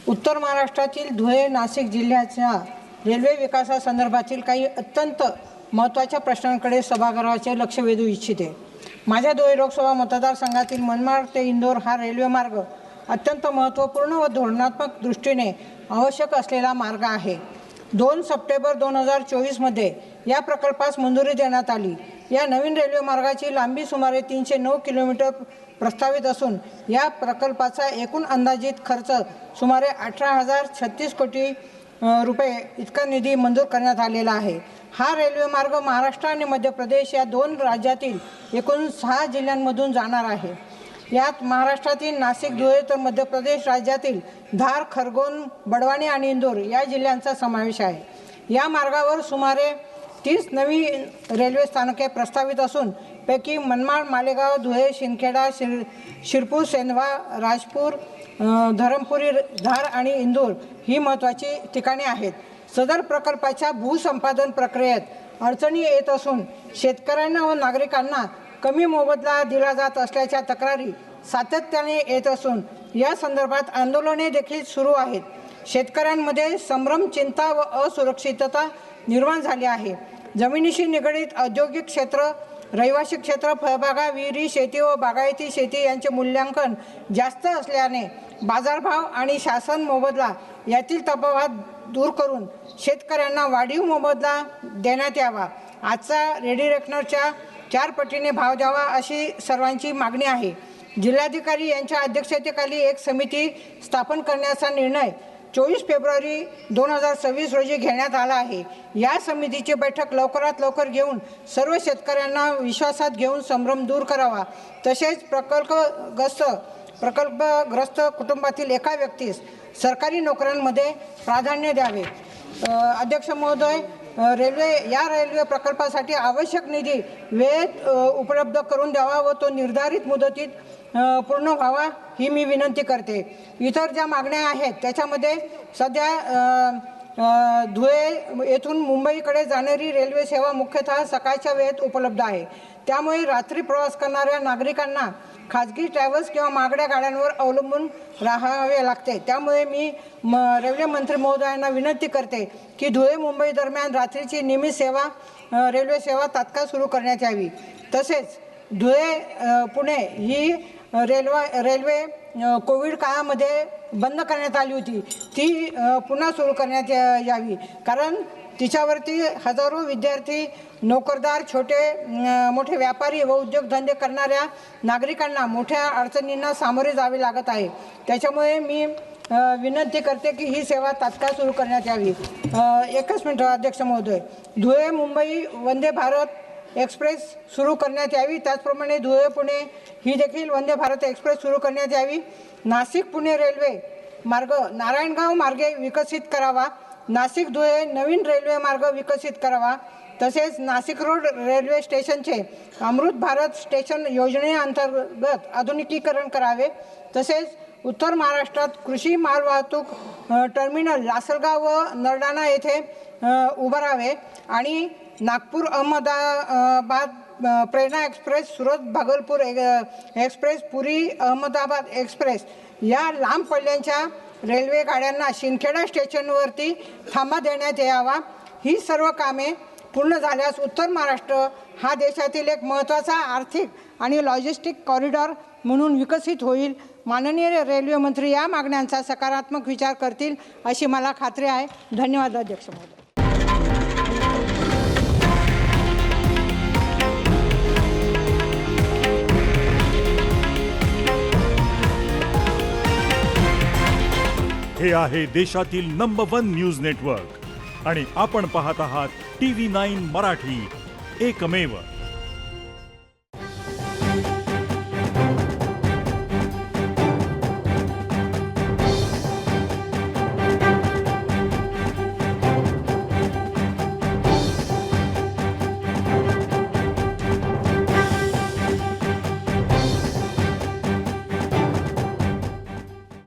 उत्तर महाराष्ट्रातील धुळे नाशिक जिल्ह्याच्या रेल्वे विकासासंदर्भातील काही अत्यंत महत्त्वाच्या प्रश्नांकडे सभागृहाचे लक्ष वेधू इच्छिते। माझ्या धुळे लोकसभा मतदारसंघातील मनमाड ते इंदोर हा रेल्वे मार्ग अत्यंत महत्त्वपूर्ण व धोरणात्मक दृष्टीने आवश्यक असलेला मार्ग आहे। 2 सप्टेंबर 2024 मध्ये या प्रकल्पास मंजुरी देण्यात आली। या नवीन रेल्वे मार्गाची लांबी सुमारे 309 किलोमीटर प्रस्तावित असून या प्रकल्पाचा एकूण अंदाजित खर्च सुमारे 18,036 कोटी रुपये इतका निधी मंजूर करण्यात आलेला आहे। हा रेल्वे मार्ग महाराष्ट्र आणि मध्य प्रदेश या 2 राज्यातील एकूण 6 जिल्ह्यांमधून जाणार आहे। यात महाराष्ट्रातील नाशिक, धुळे तर मध्य प्रदेश राज्यातील धार, खरगोन, बडवानी आणि इंदोर या जिल्ह्यांचा समावेश आहे। या मार्गावर सुमारे 30 नवी रेल्वे स्थानके प्रस्तावित असून पैकी मनमाड, मालेगाव, धुळे, शिंदखेडा, शिरपूर, सेंधवा, राजपूर, धरमपुरी, धार आणि इंदोर ही महत्त्वाची ठिकाणे आहेत। सदर प्रकल्पाच्या भूसंपादन प्रक्रियेत अडचणी येत असून शेतकऱ्यांना व नागरिकांना कमी मोबदला दिला जात असल्याच्या तक्रारी सातत्याने येत असून या संदर्भात आंदोलने देखील सुरू आहेत। शेतकऱ्यांमध्ये संभ्रम, चिंता व असुरक्षितता निर्माण झाली आहे। जमिनीशी निगडीत औद्योगिक क्षेत्र, रहिवासी क्षेत्र, फळबागा, विहिरी, शेती व बागायती शेती यांचे मूल्यांकन जास्त असल्याने बाजारभाव आणि शासन मोबदला यातील तफावत दूर करून शेतकऱ्यांना वाढीव मोबदला देण्यात यावा। आजचा रेडी रेकनरच्या 4 पटीने भाव द्यावा अशी सर्वांची मागणी आहे। जिल्हाधिकारी यांच्या अध्यक्षतेखाली एक समिती स्थापन करण्याचा निर्णय 24 फेब्रुवारी 2026 रोजी घेण्यात आला आहे। या समितीची बैठक लवकरात लवकर घेऊन सर्व शेतकऱ्यांना विश्वासात घेऊन संभ्रम दूर करावा। तसेच प्रकल्पग्रस्त कुटुंबातील एका व्यक्तीस सरकारी नोकऱ्यांमध्ये प्राधान्य द्यावे। अध्यक्ष महोदय, रेल्वे प्रकल्पासाठी आवश्यक निधी वेळेत उपलब्ध करून द्यावा व तो निर्धारित मुदतीत पूर्ण व्हावा ही मी विनंती करते। इतर ज्या मागण्या आहेत त्याच्यामध्ये सध्या धुळे येथून मुंबईकडे जाणारी रेल्वे सेवा मुख्यतः सकाळच्या वेळेत उपलब्ध आहे। त्यामुळे रात्री प्रवास करणाऱ्या नागरिकांना खाजगी ट्रॅव्हल्स किंवा महागड्या गाड्यांवर अवलंबून राहावे लागते। त्यामुळे मी रेल्वे मंत्री महोदयांना विनंती करते की धुळे मुंबई दरम्यान रात्रीची नियमित रेल्वे सेवा तात्काळ सुरू करण्यात यावी। तसेच धुळे पुणे ही रेल्वे कोविड काळामध्ये बंद करण्यात आली होती, ती पुन्हा सुरू करण्यात यावी। कारण तिच्यावरती हजारो विद्यार्थी, नोकरदार, मोठे व्यापारी व उद्योगधंदे करणाऱ्या नागरिकांना मोठ्या अडचणींना सामोरे जावे लागत आहे। त्याच्यामुळे मी विनंती करते की ही सेवा तात्काळ सुरू करण्यात यावी। एकच मिनिट अध्यक्ष महोदय, धुळे मुंबई वंदे भारत एक्सप्रेस सुरू करण्यात यावी। त्याचप्रमाणे धुळे पुणे ही देखील वंदे भारत एक्सप्रेस सुरू करण्यात यावी। नाशिक पुणे रेल्वे मार्ग नारायणगाव मार्गे विकसित करावा। नाशिक धुळे नवीन रेल्वे मार्ग विकसित करावा। तसेच नाशिक रोड रेल्वे स्टेशनचे अमृत भारत स्टेशन योजनेअंतर्गत आधुनिकीकरण करावे। तसेच उत्तर महाराष्ट्रात कृषी मालवाहतूक टर्मिनल लासलगाव व नरडाणा येथे उभारावे आणि नागपूर अहमदाबाद प्रेरणा express, Surat Bhagalpur express, Puri Ahmedabad express या लांब पल्ल्याच्या रेल्वे गाड्यांना शिंदखेडा स्टेशनवरती थांबा देण्यात यावा। ही सर्व कामे पूर्ण झाल्यास उत्तर महाराष्ट्र हा देशातील एक महत्त्वाचा आर्थिक आणि लॉजिस्टिक कॉरिडॉर म्हणून विकसित होईल। माननीय रेल्वे मंत्री या मागण्यांचा सकारात्मक विचार करतील अशी मला खात्री आहे। धन्यवाद अध्यक्ष महोदय। हे आहे देशातील नंबर 1 न्यूज नेटवर्क आणि आपण पाहत आहात TV9 मराठी, एकमेव।